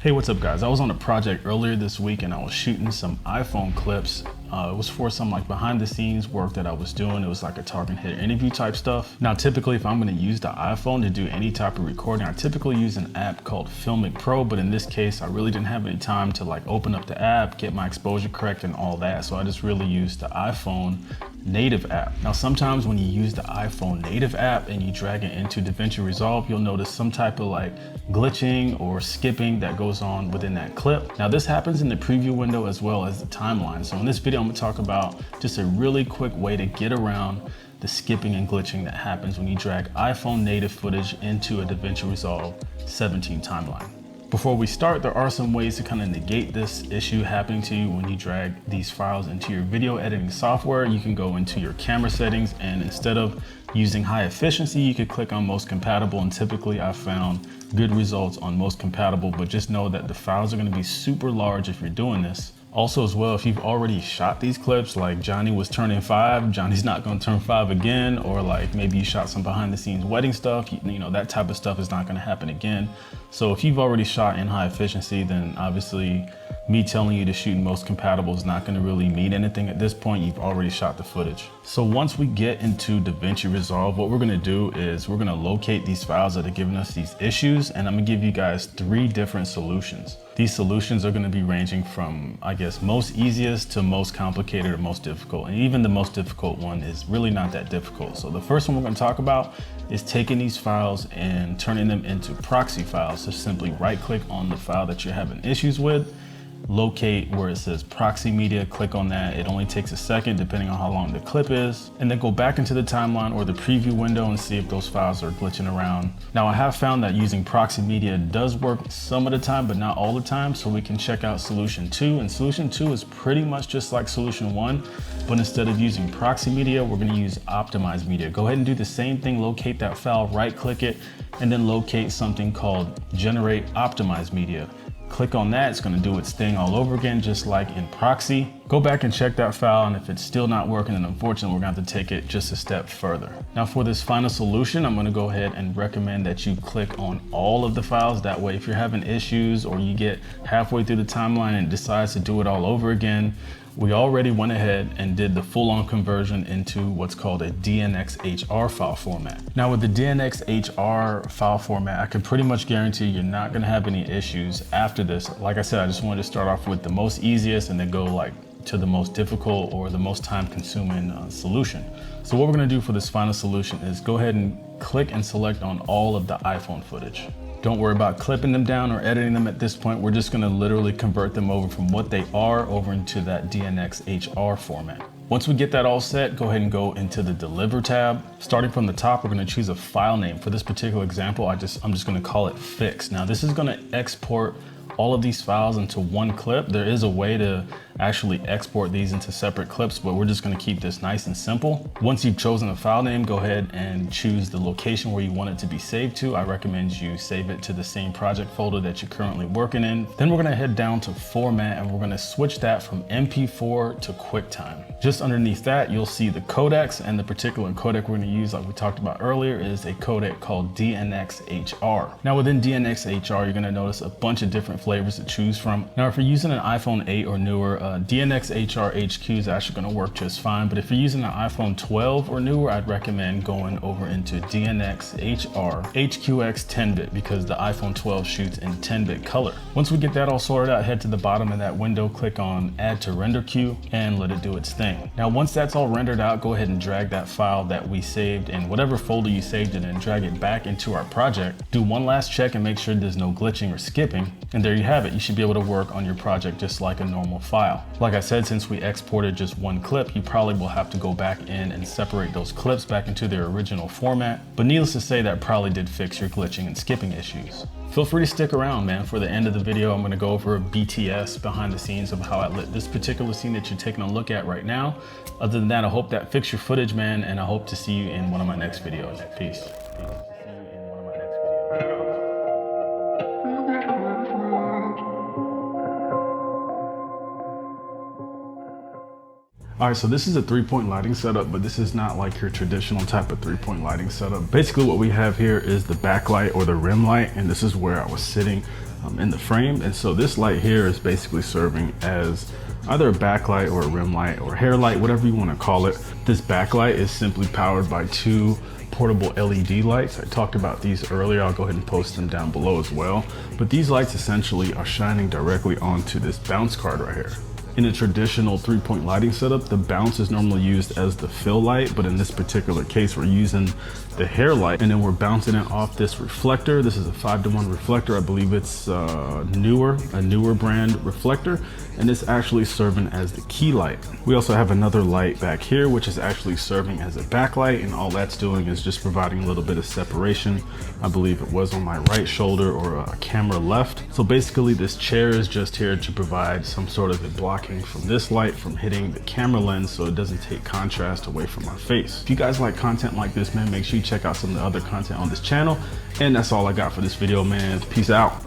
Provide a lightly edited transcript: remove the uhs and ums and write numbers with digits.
Hey, what's up guys? I was on a project earlier this week and I was shooting some iPhone clips. It was for some like behind the scenes work that I was doing. It was like a talking head interview type stuff. Now, typically if I'm gonna use the iPhone to do any type of recording, I typically use an app called Filmmakers Pro, but in this case, I really didn't have any time to like open up the app, get my exposure correct and all that. So I just really used the iPhone native app. Now, sometimes when you use the iPhone native app and you drag it into DaVinci Resolve, you'll notice some type of like glitching or skipping that goes on within that clip. Now, this happens in the preview window as well as the timeline. So in this video, I'm gonna talk about just a really quick way to get around the skipping and glitching that happens when you drag iPhone native footage into a DaVinci Resolve 17 timeline. Before we start, there are some ways to kind of negate this issue happening to you when you drag these files into your video editing software. You can go into your camera settings, and instead of using high efficiency, you could click on most compatible, and typically I've found good results on most compatible, but just know that the files are going to be super large if you're doing this. Also as well, if you've already shot these clips, like Johnny was turning 5, Johnny's not going to turn 5 again, or like maybe you shot some behind the scenes wedding stuff, you know, that type of stuff is not going to happen again. So if you've already shot in high efficiency, then obviously me telling you to shoot in most compatible is not going to really mean anything at this point. You've already shot the footage. So once we get into DaVinci Resolve, what we're going to do is we're going to locate these files that are giving us these issues, and I'm going to give you guys 3 different solutions. These solutions are going to be ranging from, I guess, most easiest to most complicated or most difficult. And even the most difficult one is really not that difficult. So the first one we're going to talk about is taking these files and turning them into proxy files. So simply right click on the file that you're having issues with, locate where it says proxy media, click on that. It only takes a second depending on how long the clip is, and then go back into the timeline or the preview window and see if those files are glitching around. Now, I have found that using proxy media does work some of the time, but not all the time. So we can check out solution 2, and solution 2 is pretty much just like solution 1, but instead of using proxy media, we're going to use optimized media. Go ahead and do the same thing, locate that file, right click it, and then locate something called generate optimized media. Click on that, it's gonna do its thing all over again, just like in Proxy. Go back and check that file, and if it's still not working, then unfortunately, we're gonna have to take it just a step further. Now for this final solution, I'm gonna go ahead and recommend that you click on all of the files. That way, if you're having issues or you get halfway through the timeline and decides to do it all over again, we already went ahead and did the full-on conversion into what's called a DNxHR file format. Now with the DNxHR file format, I can pretty much guarantee you're not gonna have any issues after this. Like I said, I just wanted to start off with the most easiest and then go like to the most difficult or the most time-consuming solution. So what we're gonna do for this final solution is go ahead and click and select on all of the iPhone footage. Don't worry about clipping them down or editing them at this point. We're just gonna literally convert them over from what they are over into that DNxHR format. Once we get that all set, go ahead and go into the Deliver tab. Starting from the top, we're gonna choose a file name. For this particular example, I'm just gonna call it Fix. Now this is gonna export all of these files into one clip. There is a way to actually export these into separate clips, but we're just gonna keep this nice and simple. Once you've chosen a file name, go ahead and choose the location where you want it to be saved to. I recommend you save it to the same project folder that you're currently working in. Then we're gonna head down to Format, and we're gonna switch that from MP4 to QuickTime. Just underneath that, you'll see the codecs, and the particular codec we're gonna use, like we talked about earlier, is a codec called DNxHR. Now within DNxHR, you're gonna notice a bunch of different flavors to choose from. Now if you're using an iPhone 8 or newer, DNxHR HQ is actually going to work just fine, but if you're using an iPhone 12 or newer, I'd recommend going over into DNxHR HQX 10-bit because the iPhone 12 shoots in 10-bit color. Once we get that all sorted out, head to the bottom of that window, click on Add to Render Queue, and let it do its thing. Now once that's all rendered out, go ahead and drag that file that we saved in whatever folder you saved it in, drag it back into our project. Do one last check and make sure there's no glitching or skipping, and there you have it. You should be able to work on your project just like a normal file. Like I said, since we exported just one clip, you probably will have to go back in and separate those clips back into their original format. But needless to say, that probably did fix your glitching and skipping issues. Feel free to stick around, man. For the end of the video, I'm gonna go over BTS behind the scenes of how I lit this particular scene that you're taking a look at right now. Other than that, I hope that fixed your footage, man, and I hope to see you in one of my next videos. Peace. All right, so this is a 3-point lighting setup, but this is not like your traditional type of 3-point lighting setup. Basically what we have here is the backlight or the rim light, and this is where I was sitting in the frame. And so this light here is basically serving as either a backlight or a rim light or hair light, whatever you want to call it. This backlight is simply powered by 2 portable LED lights. I talked about these earlier. I'll go ahead and post them down below as well. But these lights essentially are shining directly onto this bounce card right here. In a traditional 3-point lighting setup, the bounce is normally used as the fill light, but in this particular case, we're using the hair light, and then we're bouncing it off this reflector. This is a 5-to-1 reflector. I believe it's a newer brand reflector, and it's actually serving as the key light. We also have another light back here, which is actually serving as a backlight, and all that's doing is just providing a little bit of separation. I believe it was on my right shoulder or a camera left. So basically this chair is just here to provide some sort of a blocking from this light from hitting the camera lens so it doesn't take contrast away from my face. If you guys like content like this, man, make sure you check out some of the other content on this channel. And that's all I got for this video, man. Peace out.